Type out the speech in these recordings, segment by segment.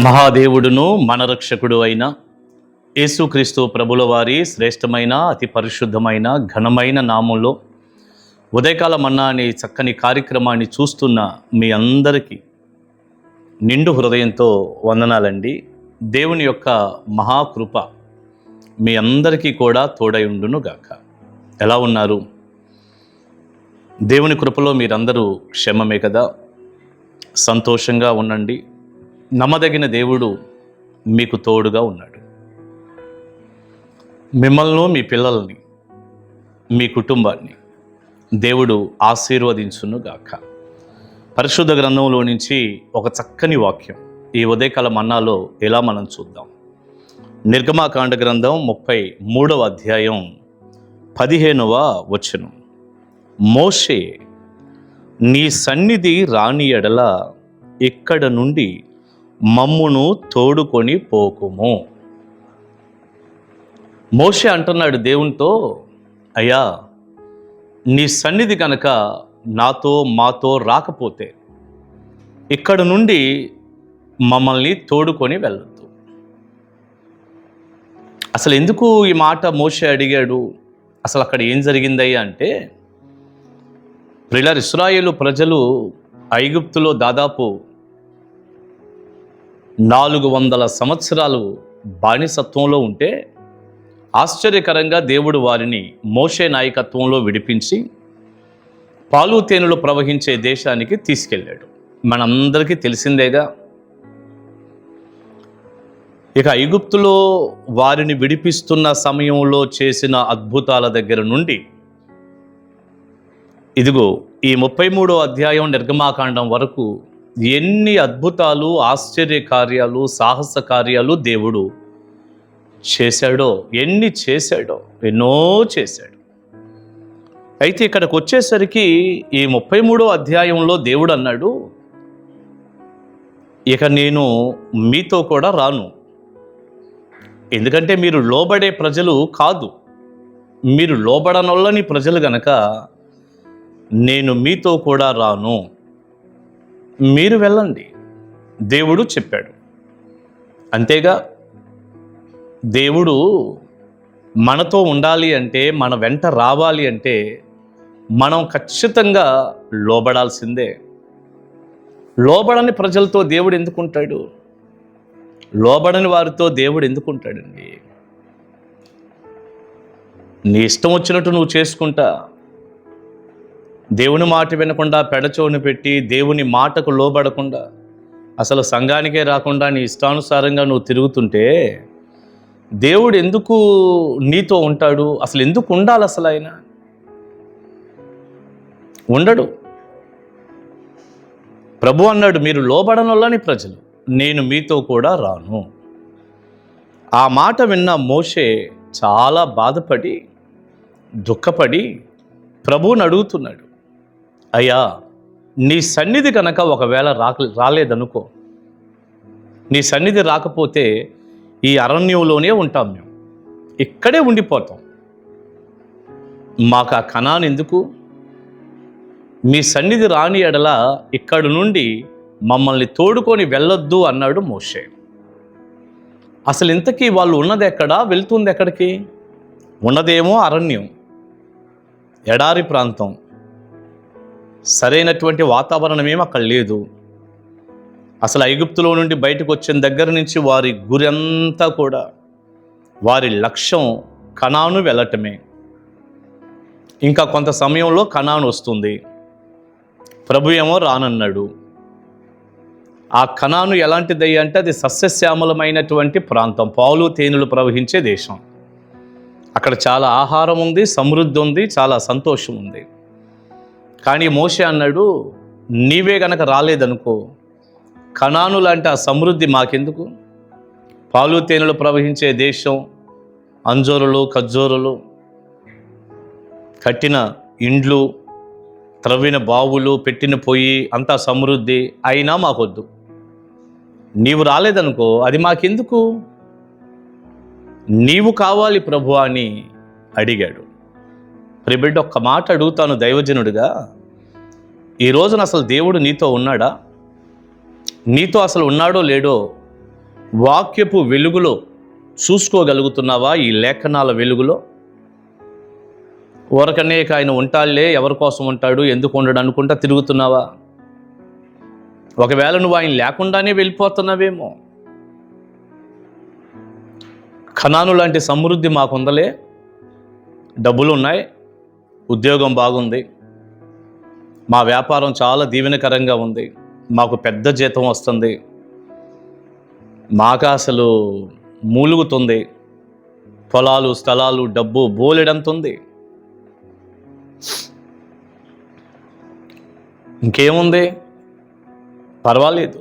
మహాదేవుడును మన రక్షకుడు అయిన యేసుక్రీస్తు ప్రభుల వారి శ్రేష్టమైన అతి పరిశుద్ధమైన ఘనమైన నామంలో ఉదయకాల మన్నా అనే చక్కని కార్యక్రమాన్ని చూస్తున్న మీ అందరికీ నిండు హృదయంతో వందనాలండి. దేవుని యొక్క మహాకృప మీ అందరికీ కూడా తోడై ఉండును గాక. ఎలా ఉన్నారు? దేవుని కృపలో మీరందరూ క్షేమమే కదా? సంతోషంగా ఉండండి. నమ్మదగిన దేవుడు మీకు తోడుగా ఉన్నాడు. మిమ్మల్ని, మీ పిల్లల్ని, మీ కుటుంబాన్ని దేవుడు ఆశీర్వదించును గాక. పరిశుద్ధ గ్రంథంలో నుంచి ఒక చక్కని వాక్యం ఈ ఉదయకాల మన్నాలో ఎలా మనం చూద్దాం. నిర్గమాకాండ గ్రంథం 33వ అధ్యాయం 15వ వచనం. మోషే, నీ సన్నిధి రాని ఎడల ఇక్కడ నుండి మమ్మును తోడుకొని పోకుము. మోషే అంటున్నాడు దేవునితో, అయ్యా నీ సన్నిధి కనుక మాతో రాకపోతే ఇక్కడ నుండి మమ్మల్ని తోడుకొని వెళ్ళొద్దు. అసలు ఎందుకు ఈ మాట మోషే అడిగాడు? అసలు అక్కడ ఏం జరిగిందయ్యా అంటే, ప్రియులారా, ఇశ్రాయేలు ప్రజలు ఐగుప్తులో దాదాపు 400 సంవత్సరాలు బానిసత్వంలో ఉంటే ఆశ్చర్యకరంగా దేవుడు వారిని మోషే నాయకత్వంలో విడిపించి పాలు తేనెలు ప్రవహించే దేశానికి తీసుకెళ్ళాడు. మనందరికీ తెలిసిందేగా. ఇక ఐగుప్తులో వారిని విడిపిస్తున్న సమయంలో చేసిన అద్భుతాల దగ్గర నుండి ఇదిగో ఈ 33వ అధ్యాయం నిర్గమాకాండం వరకు ఎన్ని అద్భుతాలు, ఆశ్చర్య కార్యాలు, సాహస కార్యాలు దేవుడు చేశాడో, ఎన్నో చేశాడు. అయితే ఇక్కడికి వచ్చేసరికి ఈ 33వ అధ్యాయంలో దేవుడు అన్నాడు, ఇక నేను మీతో కూడా రాను. ఎందుకంటే మీరు లోబడే ప్రజలు కాదు, మీరు లోబడనొల్లని ప్రజలు గనక నేను మీతో కూడా రాను, మీరు వెళ్ళండి, దేవుడు చెప్పాడు. అంతేగా, దేవుడు మనతో ఉండాలి అంటే, మన వెంట రావాలి అంటే మనం ఖచ్చితంగా లోబడాల్సిందే. లోబడని ప్రజలతో దేవుడు ఎందుకుంటాడు? లోబడని వారితో దేవుడు ఎందుకుంటాడండి? నీ ఇష్టం వచ్చినట్టు నువ్వు చేసుకుంటా, దేవుని మాట వినకుండా పెడచోని పెట్టి దేవుని మాటకు లోబడకుండా అసలు సంఘానికే రాకుండా నీ ఇష్టానుసారంగా నువ్వు తిరుగుతుంటే దేవుడు ఎందుకు నీతో ఉంటాడు? అసలు ఎందుకు ఉండాలి? అసలు ఆయన ఉండడు. ప్రభు అన్నాడు, మీరు లోబడనొల్లని ప్రజలు, నేను మీతో కూడా రాను. ఆ మాట విన్న మోషే చాలా బాధపడి దుఃఖపడి ప్రభువుని అడుగుతున్నాడు, అయ్యా నీ సన్నిధి కనుక ఒకవేళ రాలేదనుకో, నీ సన్నిధి రాకపోతే ఈ అరణ్యంలోనే ఉంటాం, మేము ఇక్కడే ఉండిపోతాం, మాకు ఆ కనాను ఎందుకు? మీ సన్నిధి రాని ఎడల ఇక్కడి నుండి మమ్మల్ని తోడుకొని వెళ్ళొద్దు అన్నాడు మోషే. అసలు ఇంతకీ వాళ్ళు ఉన్నది ఎక్కడా, వెళ్తుంది ఎక్కడికి? ఉన్నదేమో అరణ్యం, ఎడారి ప్రాంతం, సరైనటువంటి వాతావరణం ఏమీ అక్కడ లేదు. అసలు ఐగుప్తులో నుండి బయటకు వచ్చిన దగ్గర నుంచి వారి గురి అంతా కూడా, వారి లక్ష్యం కనాను వెళ్ళటమే. ఇంకా కొంత సమయంలో కనాను వస్తుంది, ప్రభు ఏమో రానన్నాడు. ఆ కనాను ఎలాంటిది అంటే అది సస్యశ్యామలమైనటువంటి ప్రాంతం, పాలు తేనెలు ప్రవహించే దేశం. అక్కడ చాలా ఆహారం ఉంది, సమృద్ధి ఉంది, చాలా సంతోషం ఉంది. కానీ మోషే అన్నాడు, నీవే గనక రాలేదనుకో, కనాను లాంటి ఆ సమృద్ధి మాకెందుకు? పాలు తేనెలు ప్రవహించే దేశం, అంజూరులు, ఖర్జూరులు, కట్టిన ఇండ్లు, త్రవ్విన బావులు, పెట్టిన పొయ్యి, అంతా సమృద్ధి అయినా మాకొద్దు. నీవు రాలేదనుకో, అది మాకెందుకు? నీవు కావాలి ప్రభు అని అడిగాడు. ప్రియబిడ్డ, ఒక్క మాట అడుగుతాను దైవజనుడిగా, ఈ రోజున అసలు దేవుడు నీతో ఉన్నాడా? నీతో అసలు ఉన్నాడో లేడో వాక్యపు వెలుగులో చూసుకోగలుగుతున్నావా? ఈ లేఖనాల వెలుగులో ఊరకనే ఆయన ఉంటాడులే, ఎవరి కోసం ఉంటాడు, ఎందుకు ఉండడు అనుకుంటా తిరుగుతున్నావా? ఒకవేళ నువ్వు ఆయన లేకుండానే వెళ్ళిపోతున్నావేమో. కనాను లాంటి సమృద్ధి మాకుందలే, డబ్బులు ఉన్నాయి, ఉద్యోగం బాగుంది, మా వ్యాపారం చాలా దీవెనకరంగా ఉంది, మాకు పెద్ద జీతం వస్తుంది, మాకు అసలు మూలుగుతుంది, పొలాలు స్థలాలు డబ్బు బోలెడంతుంది, ఇంకేముంది, పర్వాలేదు,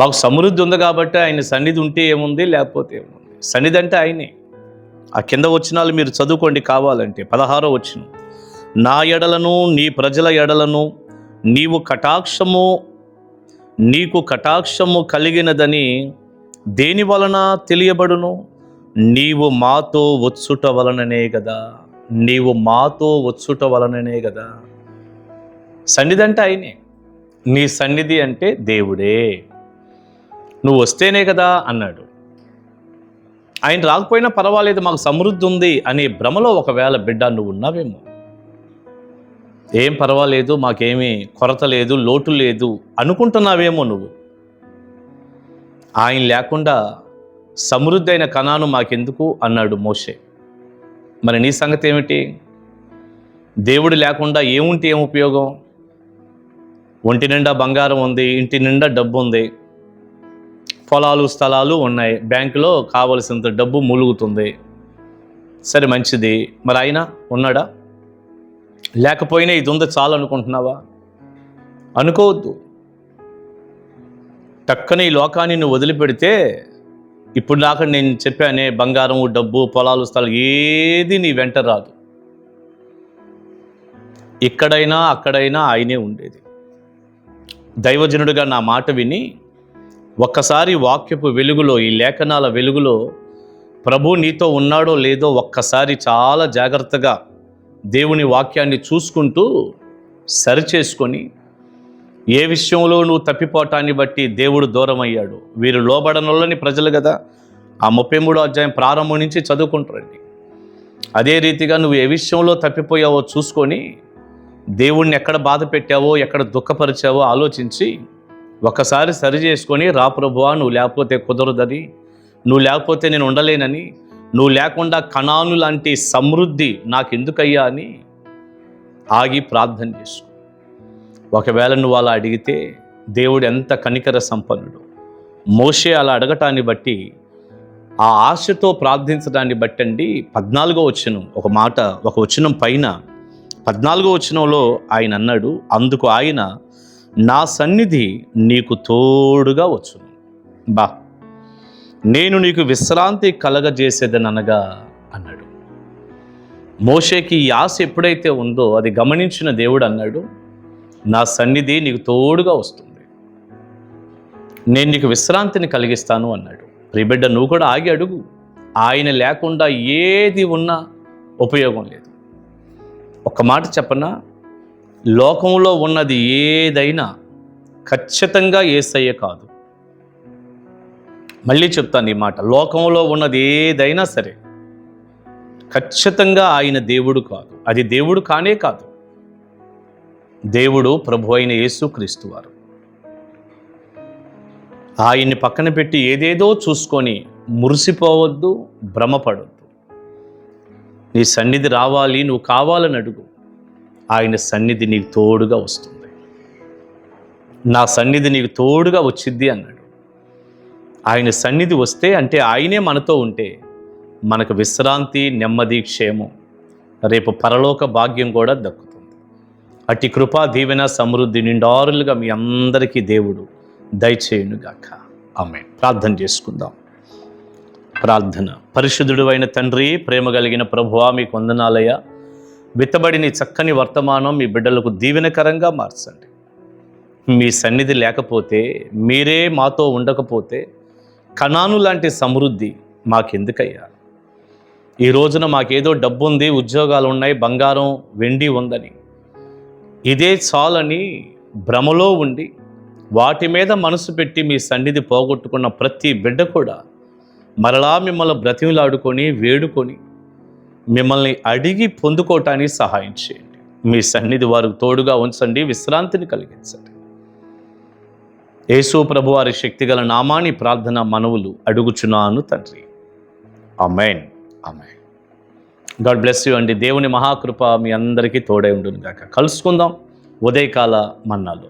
మాకు సమృద్ధి ఉంది కాబట్టి ఆయన సన్నిధి ఉంటే ఏముంది, లేకపోతే ఏముంది. సన్నిధి అంటే ఆయనే. ఆ కింద వచనాలు మీరు చదువుకోండి కావాలంటే. 16వ వచనం, నా ఎడలను నీ ప్రజల ఎడలను నీకు కటాక్షము కలిగినదని దేని వలన తెలియబడును? నీవు మాతో వచ్చుట వలననే కదా. నీవు మాతో వచ్చుట వలననే కదా. సన్నిధి అంటే ఆయనే. నీ సన్నిధి అంటే దేవుడే. నువ్వు వస్తేనే కదా అన్నాడు. ఆయన రాకపోయినా పర్వాలేదు, మాకు సమృద్ధి ఉంది అనే భ్రమలో ఒకవేళ బిడ్డ నువ్వు ఉన్నావేమో. ఏం పర్వాలేదు, మాకేమీ కొరత లేదు, లోటు లేదు అనుకుంటున్నావేమో నువ్వు. ఆయన లేకుండా సమృద్ధి అయిన కనాను మాకెందుకు అన్నాడు మోషే. మరి నీ సంగతి ఏమిటి? దేవుడు లేకుండా ఏముంటే ఏం ఉపయోగం? ఒంటి నిండా బంగారం ఉంది, ఇంటి నిండా డబ్బు ఉంది, పొలాలు స్థలాలు ఉన్నాయి, బ్యాంకులో కావలసినంత డబ్బు మూలుగుతుంది. సరే మంచిది, మరి ఆయన ఉన్నాడా? లేకపోయినా ఇది ఉందో చాలు అనుకుంటున్నావా? అనుకోవద్దు. టక్కన ఈ లోకాన్ని నువ్వు వదిలిపెడితే, ఇప్పుడు దాకా నేను చెప్పానే బంగారం డబ్బు పొలాలు స్థలాలు ఏది నీ వెంట రాదు. ఇక్కడైనా అక్కడైనా ఆయనే ఉండేది. దైవజనుడిగా నా మాట విని ఒక్కసారి వాక్యపు వెలుగులో, ఈ లేఖనాల వెలుగులో ప్రభు నీతో ఉన్నాడో లేదో ఒక్కసారి చాలా జాగ్రత్తగా దేవుని వాక్యాన్ని చూసుకుంటూ సరిచేసుకొని, ఏ విషయంలో నువ్వు తప్పిపోవటాన్ని బట్టి దేవుడు దూరం అయ్యాడు. వీరు లోబడనొల్లని ప్రజలు కదా, ఆ 33వ అధ్యాయం ప్రారంభం నుంచి చదువుకుంటారండి. అదే రీతిగా నువ్వు ఏ విషయంలో తప్పిపోయావో చూసుకొని, దేవుణ్ణి ఎక్కడ బాధ పెట్టావో, ఎక్కడ దుఃఖపరిచావో ఆలోచించి ఒకసారి సరి చేసుకొని, రా ప్రభువా, నువ్వు లేకపోతే కుదరదని, నువ్వు లేకపోతే నేను ఉండలేనని, నువ్వు లేకుండా కనాను లాంటి సమృద్ధి నాకెందుకయ్యా అని ఆగి ప్రార్థన చేసుకో. ఒకవేళ నువ్వు అలా అడిగితే దేవుడు ఎంత కనికర సంపన్నుడు. మోషే అలా అడగటాన్ని బట్టి, ఆ ఆశతో ప్రార్థించడాన్ని బట్టండి 14వ వచనం ఒక మాట, ఒక వచనం పైన 14వ వచనంలో ఆయన అన్నాడు, అందుకు ఆయన, నా సన్నిధి నీకు తోడుగా వచ్చును, నేను నీకు విశ్రాంతి కలగజేసేదనగా అన్నాడు. మోషేకి ఈ ఆశ ఎప్పుడైతే ఉందో అది గమనించిన దేవుడు అన్నాడు, నా సన్నిధి నీకు తోడుగా వస్తుంది, నేను నీకు విశ్రాంతిని కలిగిస్తాను అన్నాడు. ప్రియబిడ్డ, నువ్వు కూడా ఆగి అడుగు. ఆయన లేకుండా ఏది ఉన్నా ఉపయోగం లేదు. ఒక మాట చెప్పనా, లోకంలో ఉన్నది ఏదైనా ఖచ్చితంగా యేసయ్య కాదు. మళ్ళీ చెప్తాను ఈ మాట, లోకంలో ఉన్నది ఏదైనా సరే ఖచ్చితంగా ఆయన దేవుడు కాదు. అది దేవుడు కానే కాదు. దేవుడు ప్రభు అయిన యేసుక్రీస్తు వారు. ఆయన్ని పక్కన పెట్టి ఏదేదో చూసుకొని మురిసిపోవద్దు, భ్రమపడొద్దు. నీ సన్నిధి రావాలి, నువ్వు కావాలని అడుగు. ఆయన సన్నిధి నీకు తోడుగా వస్తుంది. నా సన్నిధి నీకు తోడుగా వచ్చిద్ది అన్నాడు. ఆయన సన్నిధి వస్తే అంటే ఆయనే మనతో ఉంటే మనకు విశ్రాంతి, నెమ్మది, క్షేమం, రేపు పరలోక భాగ్యం కూడా దక్కుతుంది. అట్టి కృపా దీవెన సమృద్ధి నిండారులుగా మీ అందరికీ దేవుడు దయచేయునుగాక. ఆమేన్. ప్రార్థన చేసుకుందాం. ప్రార్థన. పరిశుద్ధుడు అయిన తండ్రి, ప్రేమ కలిగిన ప్రభువా, మీకు వందనాలయ్యా. విత్తబడిన చక్కని వర్తమానం మీ బిడ్డలకు దీవెనకరంగా మార్చండి. మీ సన్నిధి లేకపోతే, మీరే మాతో ఉండకపోతే కనాను లాంటి సమృద్ధి మాకెందుకయ్యా? ఈ రోజున మాకేదో డబ్బు ఉంది, ఉద్యోగాలు ఉన్నాయి, బంగారం వెండి ఉందని, ఇదే చాలని భ్రమలో ఉండి వాటి మీద మనసు పెట్టి మీ సన్నిధి పోగొట్టుకున్న ప్రతి బిడ్డ కూడా మరలా మిమ్మల్ని బ్రతిమలాడుకొని వేడుకొని మిమ్మల్ని అడిగి పొందుకోవటానికి సహాయం చేయండి. మీ సన్నిధి వారికి తోడుగా ఉంచండి, విశ్రాంతిని కలిగించండి. యేసు ప్రభువారి శక్తిగల నామాని ప్రార్థన మనవులు అడుగుచున్నాను తండ్రి. ఆమేన్. ఆమేన్. గాడ్ బ్లెస్ యూ అండి. దేవుని మహాకృప మీ అందరికీ తోడై ఉండును గాక. కలుసుకుందాం ఉదయకాల మన్నాలో.